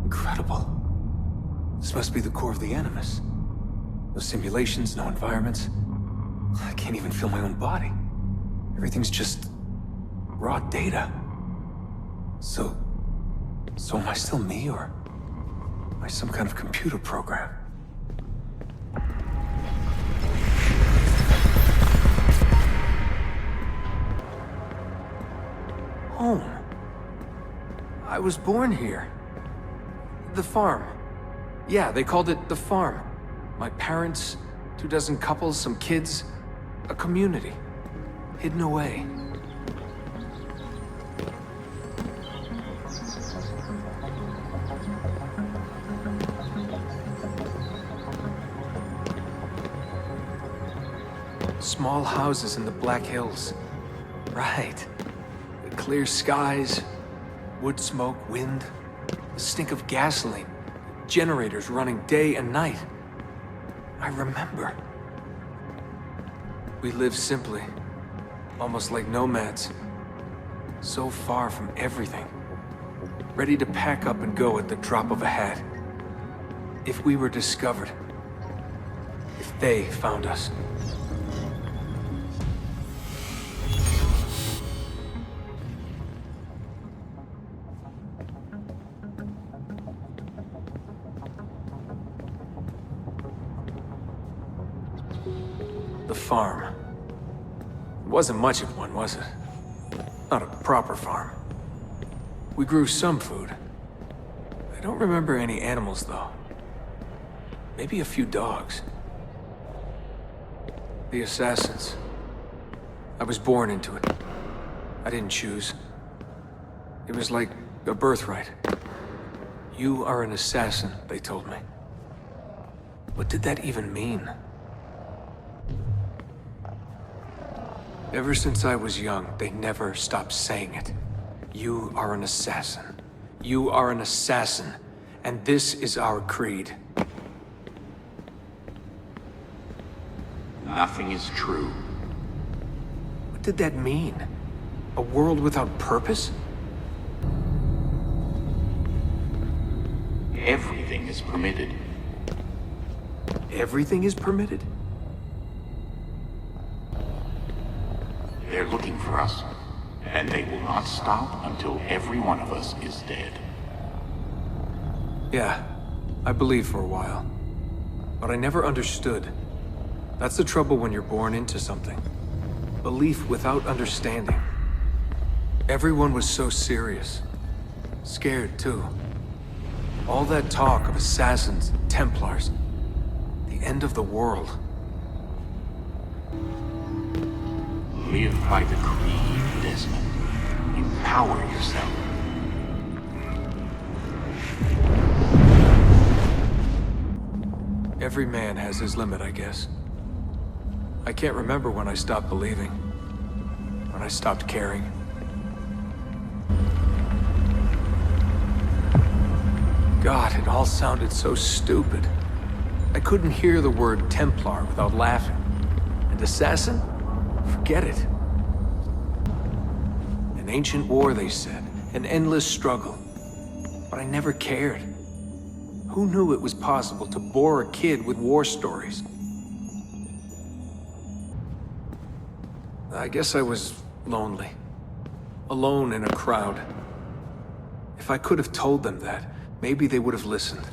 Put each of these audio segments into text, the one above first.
Incredible. This must be the core of the Animus. No simulations, no environments. I can't even feel my own body. Everything's just raw data. So am I still me, or am I some kind of computer program? Home. I was born here. The farm. Yeah, they called it the farm. My parents, 24 couples, some kids, a community. Hidden away. Small houses in the Black Hills. Right. The clear skies, wood smoke, wind, the stink of gasoline, generators running day and night. I remember. We lived simply, almost like nomads. So far from everything. Ready to pack up and go at the drop of a hat. If we were discovered. If they found us. The farm. It wasn't much of one, was it? Not a proper farm. We grew some food. I don't remember any animals, though. Maybe a few dogs. The assassins. I was born into it. I didn't choose. It was like a birthright. You are an assassin, they told me. What did that even mean? Ever since I was young, they never stopped saying it. You are an assassin. You are an assassin. And this is our creed. Nothing is true. What did that mean? A world without purpose? Everything is permitted. Everything is permitted? They're looking for us, and they will not stop until every one of us is dead. Yeah, I believed for a while. But I never understood. That's the trouble when you're born into something. Belief without understanding. Everyone was so serious. Scared, too. All that talk of assassins, Templars. The end of the world. Live by the creed, Desmond. Empower yourself. Every man has his limit, I guess. I can't remember when I stopped believing. When I stopped caring. God, it all sounded so stupid. I couldn't hear the word Templar without laughing. And assassin? Forget it. An ancient war, they said. An endless struggle. But I never cared. Who knew it was possible to bore a kid with war stories? I guess I was lonely. Alone in a crowd. If I could have told them that, maybe they would have listened.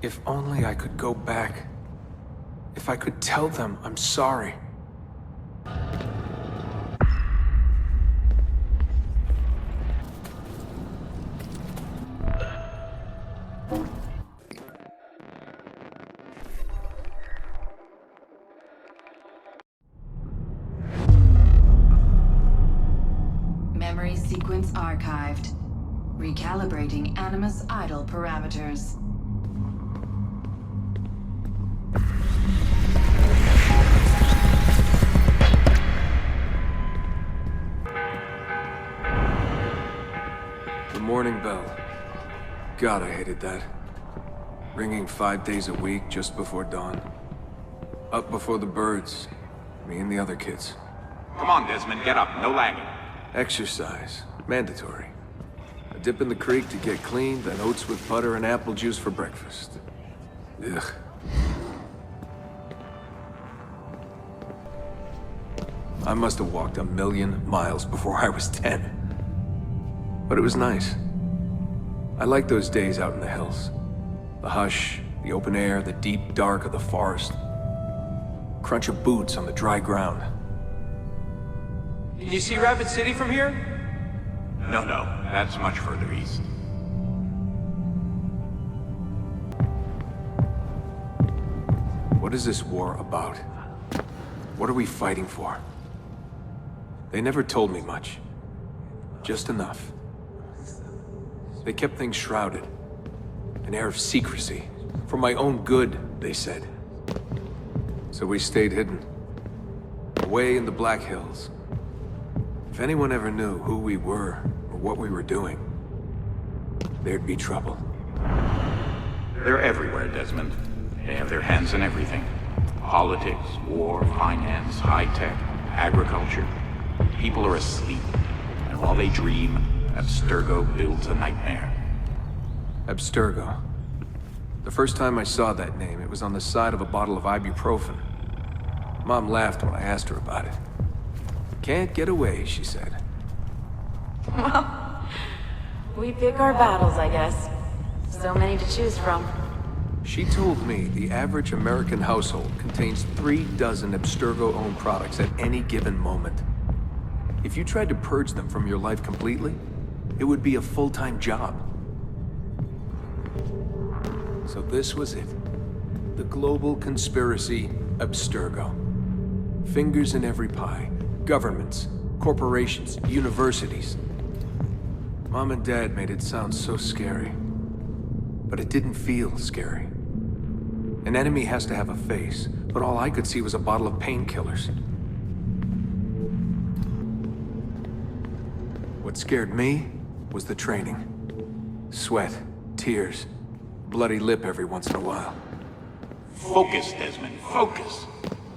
If only I could go back. If I could tell them I'm sorry. Memory sequence archived. Recalibrating Animus idle parameters. The morning bell. God, I hated that. Ringing 5 days a week just before dawn. Up before the birds. Me and the other kids. Come on, Desmond, get up. No lagging. Exercise. Mandatory. A dip in the creek to get clean, then oats with butter and apple juice for breakfast. Ugh. I must have walked 1,000,000 miles before I was 10. But it was nice. I liked those days out in the hills. The hush, the open air, the deep dark of the forest. Crunch of boots on the dry ground. Can you see Rapid City from here? No, that's much further east. What is this war about? What are we fighting for? They never told me much. Just enough. They kept things shrouded. An air of secrecy. For my own good, they said. So we stayed hidden. Away in the Black Hills. If anyone ever knew who we were, or what we were doing, there'd be trouble. They're everywhere, Desmond. They have their hands in everything. Politics, war, finance, high-tech, agriculture. People are asleep. And while they dream, Abstergo builds a nightmare. Abstergo. The first time I saw that name, it was on the side of a bottle of ibuprofen. Mom laughed when I asked her about it. Can't get away, she said. Well, we pick our battles, I guess. So many to choose from. She told me the average American household contains 3 dozen Abstergo-owned products at any given moment. If you tried to purge them from your life completely, it would be a full-time job. So this was it. The global conspiracy, Abstergo. Fingers in every pie. Governments, corporations, universities. Mom and Dad made it sound so scary. But it didn't feel scary. An enemy has to have a face, but all I could see was a bottle of painkillers. What scared me was the training. Sweat, tears, bloody lip every once in a while. Focus, Desmond, focus.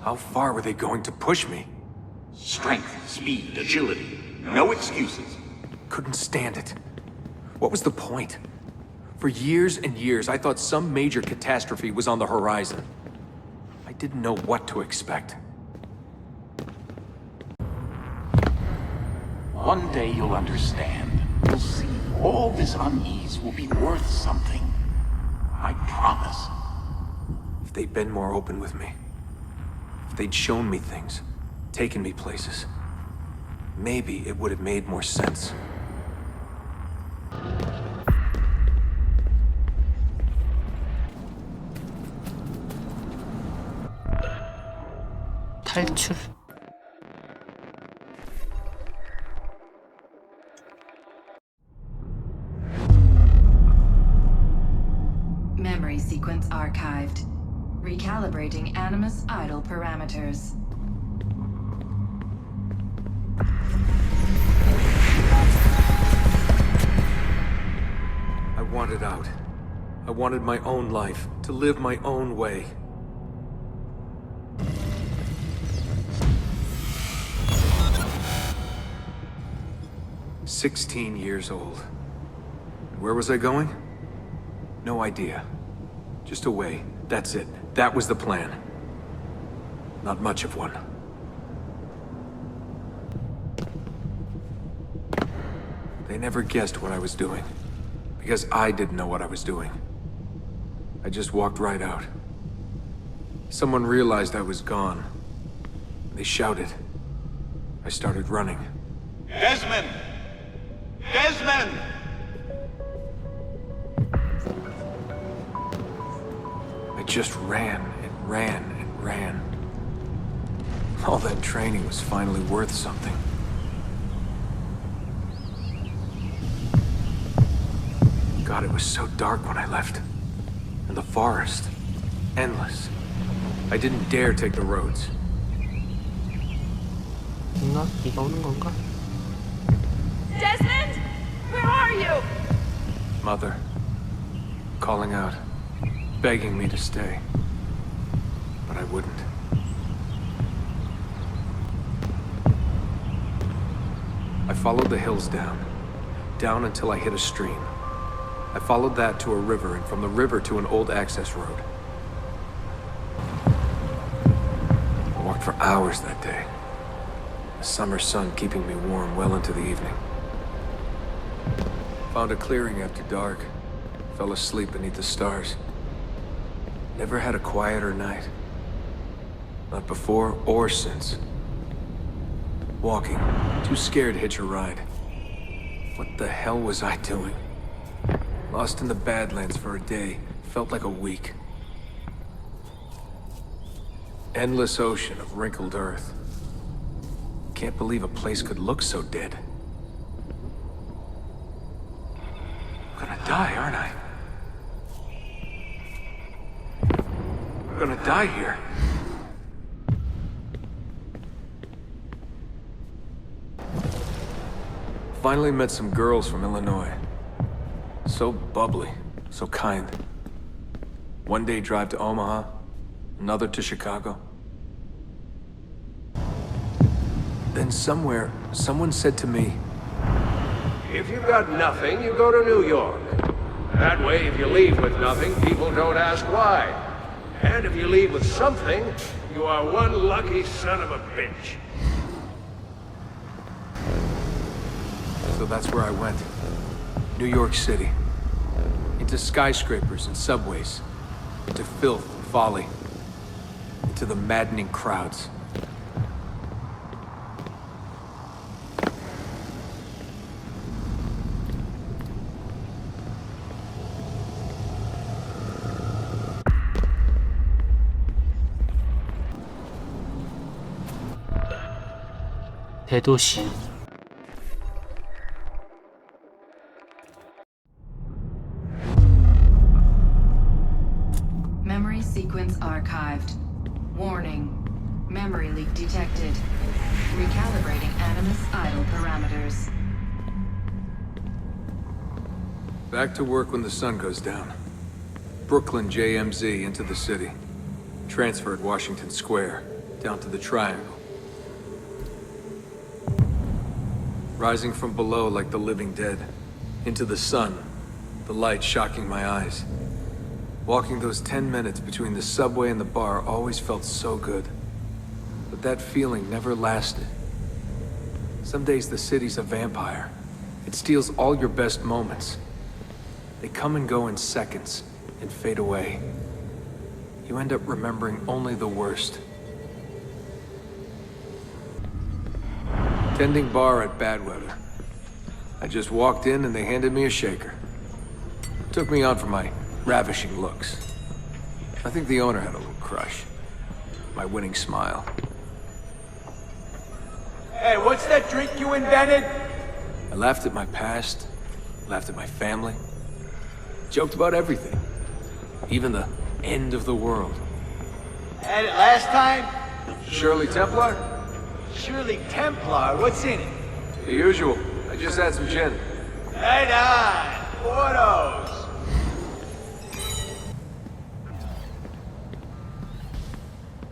How far were they going to push me? Strength, speed, agility. No excuses. Couldn't stand it. What was the point? For years and years, I thought some major catastrophe was on the horizon. I didn't know what to expect. One day you'll understand. You'll see all this unease will be worth something. I promise. If they'd been more open with me. If they'd shown me things. Taken me places. Maybe it would have made more sense. 탈출. Memory sequence archived. Recalibrating Animus idle parameters. I wanted out. I wanted my own life, to live my own way. "16 years old. Where was I going? No idea. Just away. That's it. That was the plan. Not much of one. They never guessed what I was doing. Because I didn't know what I was doing. I just walked right out. Someone realized I was gone. They shouted. I started running. Desmond! Desmond! I just ran and ran and ran. All that training was finally worth something. God, it was so dark when I left. And the forest. Endless. I didn't dare take the roads. 뭔가 비가 오는 건가? Desmond! Where are you? Mother. Calling out. Begging me to stay. But I wouldn't. I followed the hills down until I hit a stream. I followed that to a river, and from the river to an old access road. I walked for hours that day, the summer sun keeping me warm well into the evening. Found a clearing after dark, fell asleep beneath the stars. Never had a quieter night. Not before or since. Walking, too scared to hitch a ride. What the hell was I doing? Lost in the Badlands for a day, felt like a week. Endless ocean of wrinkled earth. Can't believe a place could look so dead. I'm gonna die, aren't I? I'm gonna die here. Finally met some girls from Illinois. So bubbly, so kind. One day drive to Omaha, another to Chicago. Then somewhere, someone said to me, If you've got nothing, you go to New York. That way, if you leave with nothing, people don't ask why. And if you leave with something, you are one lucky son of a bitch. So that's where I went. New York City. Into skyscrapers and subways. Into filth and folly. Into the maddening crowds. 대도시. Memory sequence archived. Warning. Memory leak detected. Recalibrating Animus idle parameters. Back to work when the sun goes down. Brooklyn JMZ into the city. Transferred Washington Square, down to the Triangle. Rising from below like the living dead. Into the sun, the light shocking my eyes. Walking those 10 minutes between the subway and the bar always felt so good. But that feeling never lasted. Some days the city's a vampire. It steals all your best moments. They come and go in seconds, and fade away. You end up remembering only the worst. Tending bar at Badweather. I just walked in and they handed me a shaker. Took me on for my ravishing looks. I think the owner had a little crush. My winning smile. Hey, what's that drink you invented? I laughed at my past, laughed at my family, joked about everything. Even the end of the world. Had it last time? Shirley Templar? Shirley Templar, what's in it? The usual. I just had some gin. Right on, photos.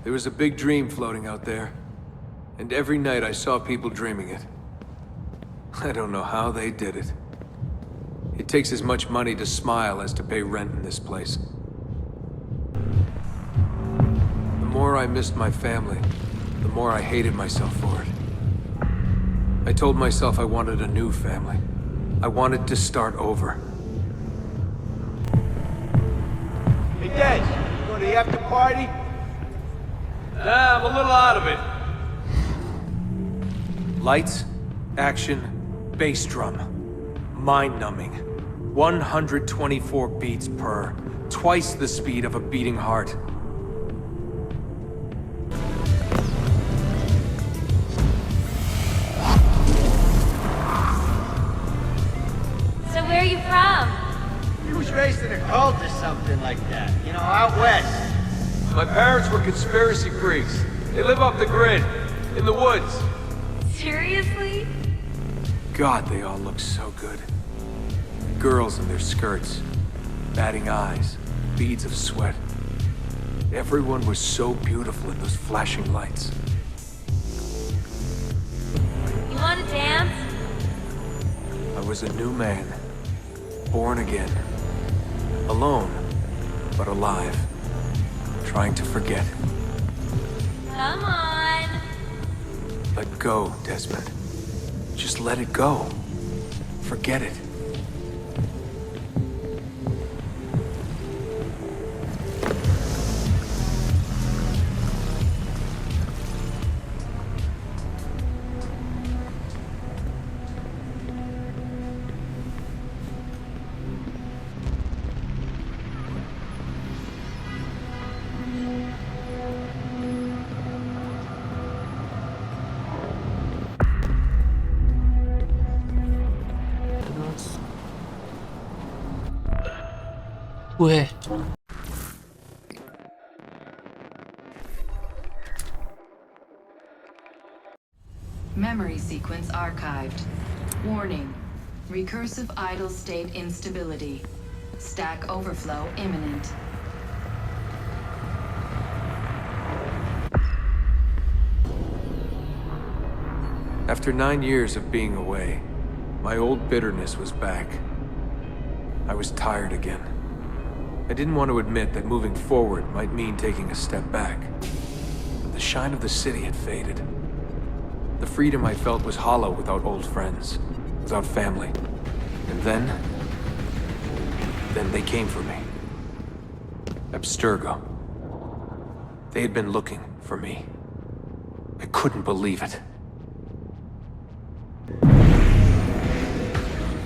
There was a big dream floating out there. And every night I saw people dreaming it. I don't know how they did it. It takes as much money to smile as to pay rent in this place. The more I missed my family, the more I hated myself for it. I told myself I wanted a new family. I wanted to start over. Hey, Des, you going to the after party? Nah, I'm a little out of it. Lights, action, bass drum. Mind-numbing. 124 beats per. Twice the speed of a beating heart. So where are you from? He was raised in a cult or something like that. You know, out west. My parents were conspiracy freaks. They live off the grid, in the woods. Seriously? God, they all look so good. Girls in their skirts, batting eyes, beads of sweat. Everyone was so beautiful in those flashing lights. You want to dance? was a new man, born again, alone, but alive, trying to forget. Come on. Let go, Desmond. Just let it go. Forget it. 왜? Memory sequence archived. Warning. Recursive idle state instability. Stack overflow imminent. After 9 years of being away, my old bitterness was back. I was tired again. I didn't want to admit that moving forward might mean taking a step back. But the shine of the city had faded. The freedom I felt was hollow without old friends, without family. And then they came for me. Abstergo. They had been looking for me. I couldn't believe it.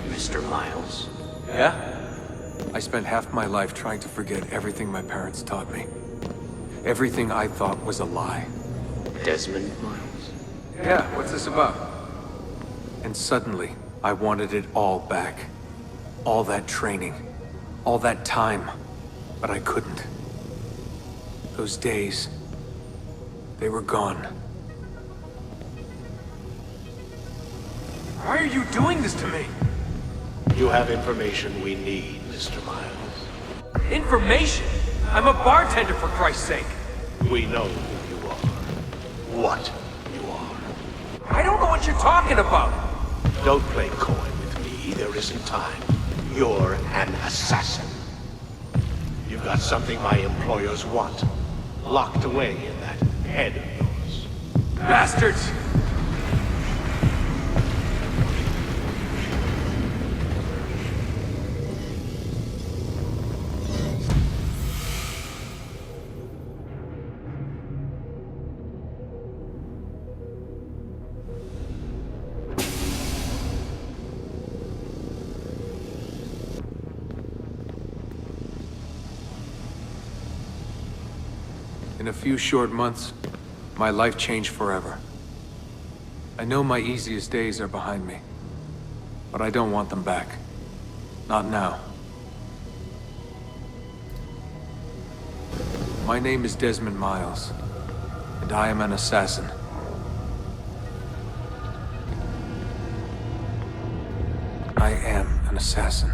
Mr. Miles. Yeah? I spent half my life trying to forget everything my parents taught me. Everything I thought was a lie. Desmond Miles. Yeah, what's this about? And suddenly, I wanted it all back. All that training. All that time. But I couldn't. Those days, they were gone. Why are you doing this to me? You have information we need, Mr. Miles. Information? I'm a bartender, for Christ's sake. We know who you are. What you are. I don't know what you're talking about. Don't play coy with me. There isn't time. You're an assassin. You've got something my employers want. Locked away in that head of yours. Bastards! In a few short months, my life changed forever. I know my easiest days are behind me, but I don't want them back. Not now. My name is Desmond Miles, and I am an assassin. I am an assassin.